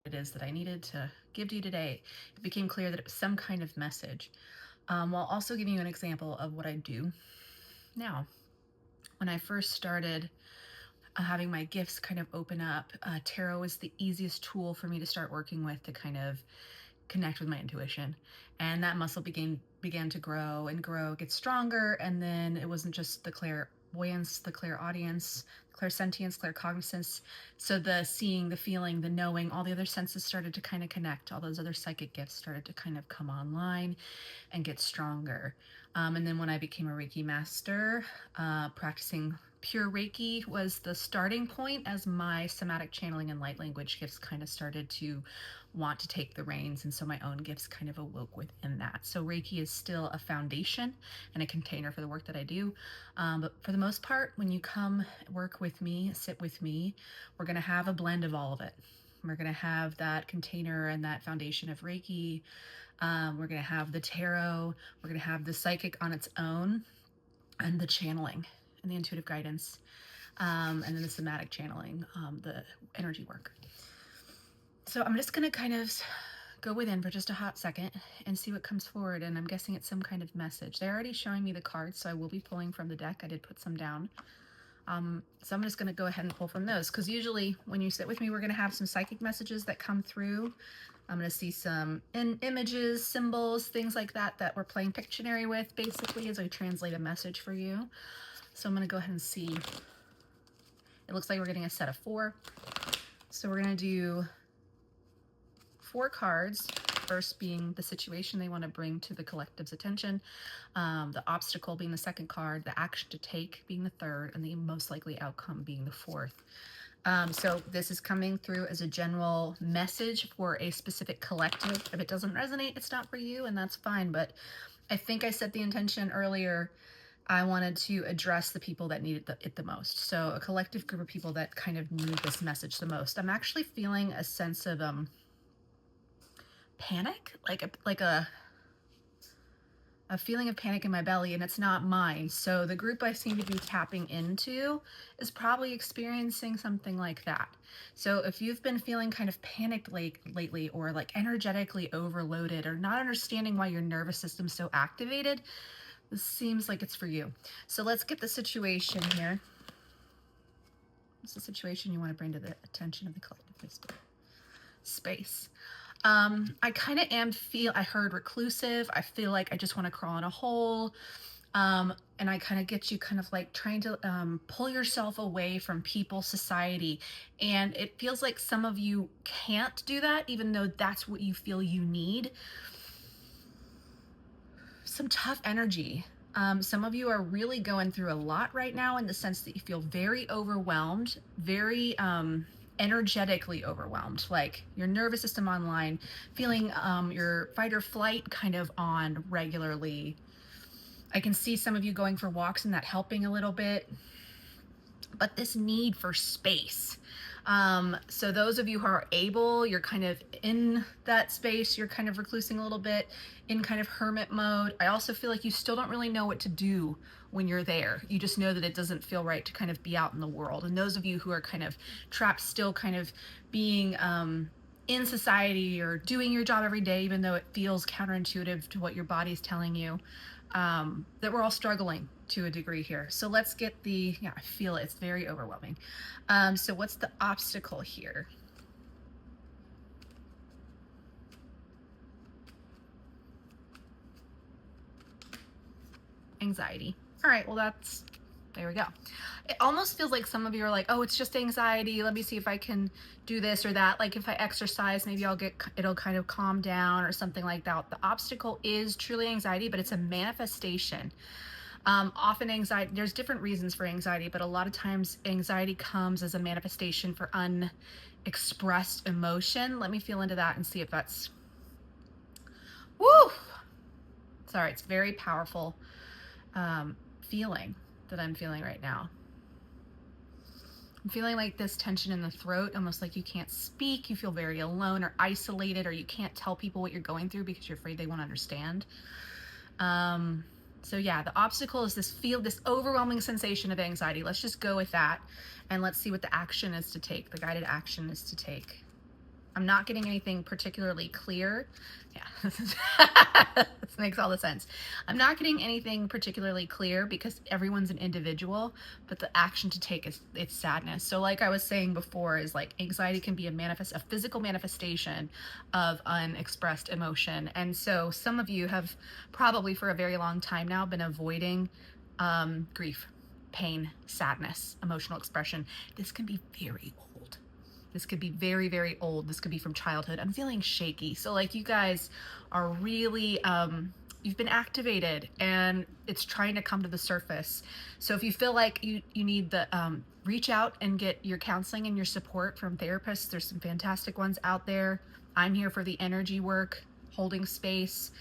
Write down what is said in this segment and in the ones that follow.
it is that I needed to give to you today. It became clear that it was some kind of message, while also giving you an example of what I do now. When I first started having my gifts kind of open up, tarot was the easiest tool for me to start working with to kind of connect with my intuition, and that muscle began to grow and grow, get stronger. And then it wasn't just the clairvoyance, the clairaudience, clairsentience, claircognizance. So the seeing, the feeling, the knowing, all the other senses started to kind of connect. All those other psychic gifts started to kind of come online and get stronger. And then when I became a Reiki master, practicing pure Reiki was the starting point, as my somatic channeling and light language gifts kind of started to want to take the reins. And so my own gifts kind of awoke within that. So Reiki is still a foundation and a container for the work that I do. But for the most part, when you come work with me, sit with me, we're going to have a blend of all of it. We're going to have that container and that foundation of Reiki. We're going to have the tarot. We're going to have the psychic on its own, and the channeling and the intuitive guidance, and then the somatic channeling, the energy work. So I'm just going to kind of go within for just a hot second and see what comes forward. And I'm guessing it's some kind of message. They're already showing me the cards, so I will be pulling from the deck. I did put some down. So I'm just going to go ahead and pull from those, because usually when you sit with me, we're going to have some psychic messages that come through. I'm going to see some images, symbols, things like that that we're playing Pictionary with, basically, as I translate a message for you. So I'm going to go ahead and see. It looks like we're getting a set of 4. So we're going to do 4 cards. First being the situation they want to bring to the collective's attention, the obstacle being the second card, the action to take being the third, and the most likely outcome being the fourth. So this is coming through as a general message for a specific collective. If it doesn't resonate, it's not for you, and that's fine. But I think I set the intention earlier. I wanted to address the people that needed it the most. So a collective group of people that kind of need this message the most. I'm actually feeling a sense of panic, like a feeling of panic in my belly, and it's not mine. So the group I seem to be tapping into is probably experiencing something like that. So if you've been feeling kind of panicked lately, or like energetically overloaded, or not understanding why your nervous system's so activated, this seems like it's for you. So let's get the situation here. What's the situation you want to bring to the attention of the collective space? I kind of I heard reclusive. I feel like I just want to crawl in a hole. And I kind of get you kind of like trying to pull yourself away from people, society. And it feels like some of you can't do that, even though that's what you feel you need. Some tough energy. Some of you are really going through a lot right now, in the sense that you feel very overwhelmed, very energetically overwhelmed, like your nervous system online, feeling your fight or flight kind of on regularly. I can see some of you going for walks and that helping a little bit, but this need for space. So those of you who are able, you're kind of in that space, you're kind of reclusing a little bit, in kind of hermit mode. I also feel like you still don't really know what to do when you're there. You just know that it doesn't feel right to kind of be out in the world. And those of you who are kind of trapped, still kind of being in society, or doing your job every day, even though it feels counterintuitive to what your body's telling you, that we're all struggling to a degree here. So let's get I feel it. It's very overwhelming. So what's the obstacle here? Anxiety. All right, well, there we go. It almost feels like some of you are like, oh, it's just anxiety. Let me see if I can do this or that. Like if I exercise, maybe it'll kind of calm down or something like that. The obstacle is truly anxiety, but it's a manifestation. Often anxiety, there's different reasons for anxiety, but a lot of times anxiety comes as a manifestation for unexpressed emotion. Let me feel into that and see if that's, woo! Sorry, it's very powerful feeling that I'm feeling right now. I'm feeling like this tension in the throat, almost like you can't speak, you feel very alone or isolated, or you can't tell people what you're going through because you're afraid they won't understand. So yeah, the obstacle is this overwhelming sensation of anxiety. Let's just go with that, and let's see what the action is to take, the guided action is to take. I'm not getting anything particularly clear. Yeah, this makes all the sense. I'm not getting anything particularly clear because everyone's an individual, but the action to take is it's sadness. So like I was saying before, is like anxiety can be a physical manifestation of unexpressed emotion. And so some of you have probably for a very long time now been avoiding grief, pain, sadness, emotional expression. This can be very old. This could be very, very old. This could be from childhood. I'm feeling shaky. So like you guys are really, you've been activated and it's trying to come to the surface. So if you feel like you need the, reach out and get your counseling and your support from therapists. There's some fantastic ones out there. I'm here for the energy work, holding space,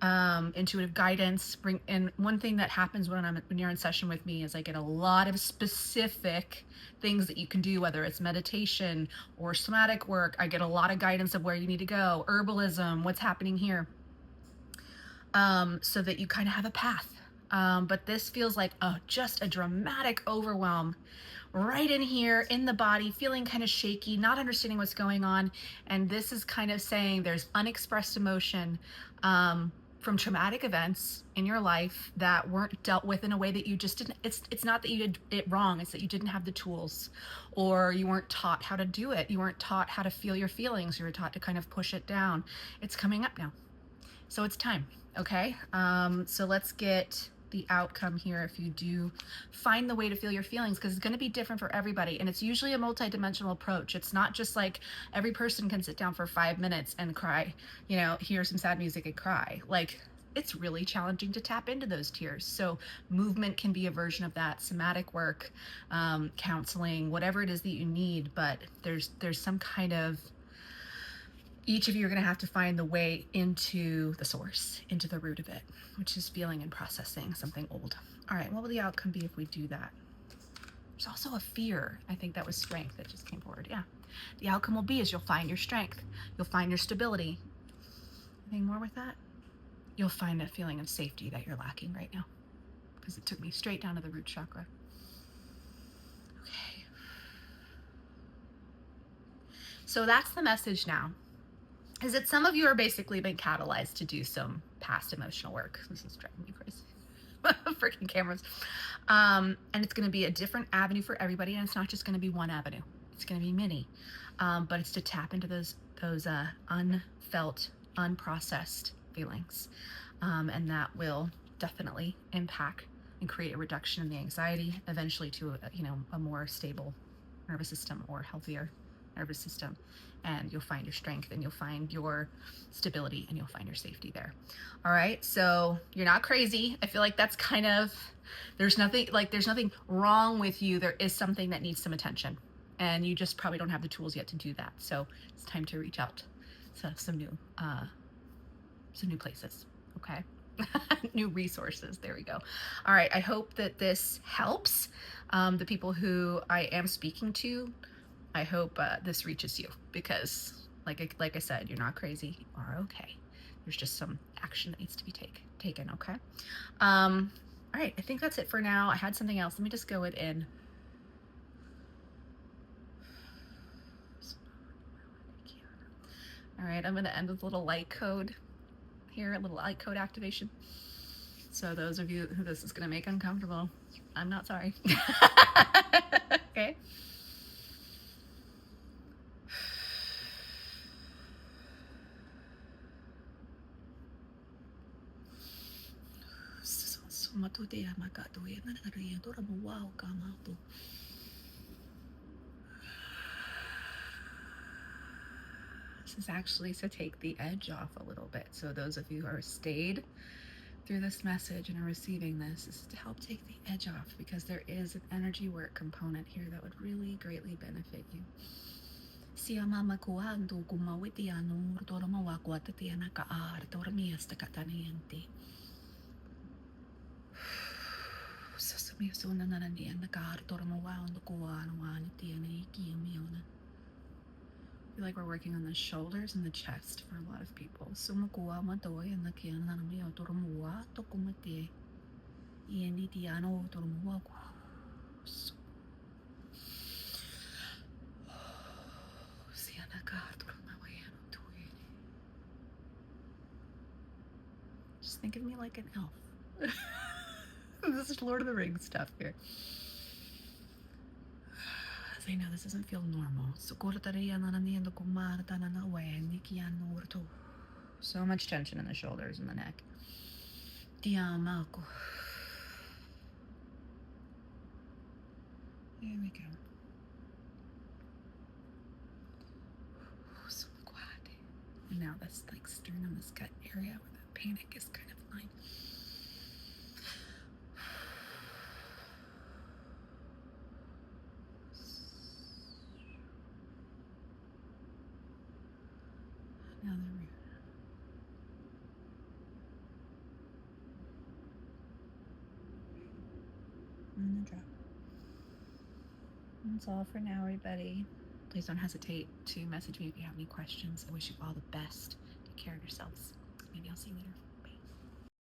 intuitive guidance. And one thing that happens when you're in session with me is I get a lot of specific things that you can do, whether it's meditation or somatic work. I get a lot of guidance of where you need to go, herbalism, what's happening here, so that you kind of have a path. But this feels like just a dramatic overwhelm right in here in the body, feeling kind of shaky, not understanding what's going on. And this is kind of saying there's unexpressed emotion from traumatic events in your life that weren't dealt with in a way that you just didn't. It's not that you did it wrong, it's that you didn't have the tools, or you weren't taught how to do it. You weren't taught how to feel your feelings. You were taught to kind of push it down. It's coming up now. So it's time, okay? So let's get the outcome here if you do find the way to feel your feelings, because it's going to be different for everybody, and it's usually a multi-dimensional approach. It's not just like every person can sit down for 5 minutes and cry, you know, hear some sad music and cry. Like, it's really challenging to tap into those tears. So movement can be a version of that, somatic work, counseling, whatever it is that you need. But there's some kind of, each of you are going to have to find the way into the source, into the root of it, which is feeling and processing something old. All right, what will the outcome be if we do that? There's also a fear. I think that was strength that just came forward. Yeah. The outcome will be is you'll find your strength. You'll find your stability. Anything more with that? You'll find a feeling of safety that you're lacking right now, because it took me straight down to the root chakra. Okay. So that's the message now. Is that some of you are basically been catalyzed to do some past emotional work. This is driving me crazy. Freaking cameras. And it's going to be a different avenue for everybody, and it's not just going to be one avenue. It's going to be many. But it's to tap into those unfelt, unprocessed feelings. And that will definitely impact and create a reduction in the anxiety, eventually to a more stable nervous system or healthier nervous system. And you'll find your strength, and you'll find your stability, and you'll find your safety there. All right, so you're not crazy. I feel like that's kind of, there's nothing wrong with you. There is something that needs some attention, and you just probably don't have the tools yet to do that. So it's time to reach out to some new places, okay? New resources. There we go. All right, I hope that this helps the people who I am speaking to. I hope this reaches you, because like I said, you're not crazy. You are okay. There's just some action that needs to be taken, okay? All right, I think that's it for now. I had something else. Let me just go it in. All right, I'm going to end with a little light code here, a little light code activation. So those of you who this is going to make uncomfortable, I'm not sorry. Okay. This is actually to take the edge off a little bit. So those of you who are stayed through this message and are receiving this is to help take the edge off, because there is an energy work component here that would really greatly benefit you. I feel like we're working on the shoulders and the chest for a lot of people. Just think of me like an elf. This is Lord of the Rings stuff here. As I know this doesn't feel normal. So much tension in the shoulders and the neck. There we go. And now this like sternum, this gut area where the panic is kind of lying. Now the root. And the drop. That's all for now, everybody. Please don't hesitate to message me if you have any questions. I wish you all the best. Take care of yourselves. Maybe I'll see you later.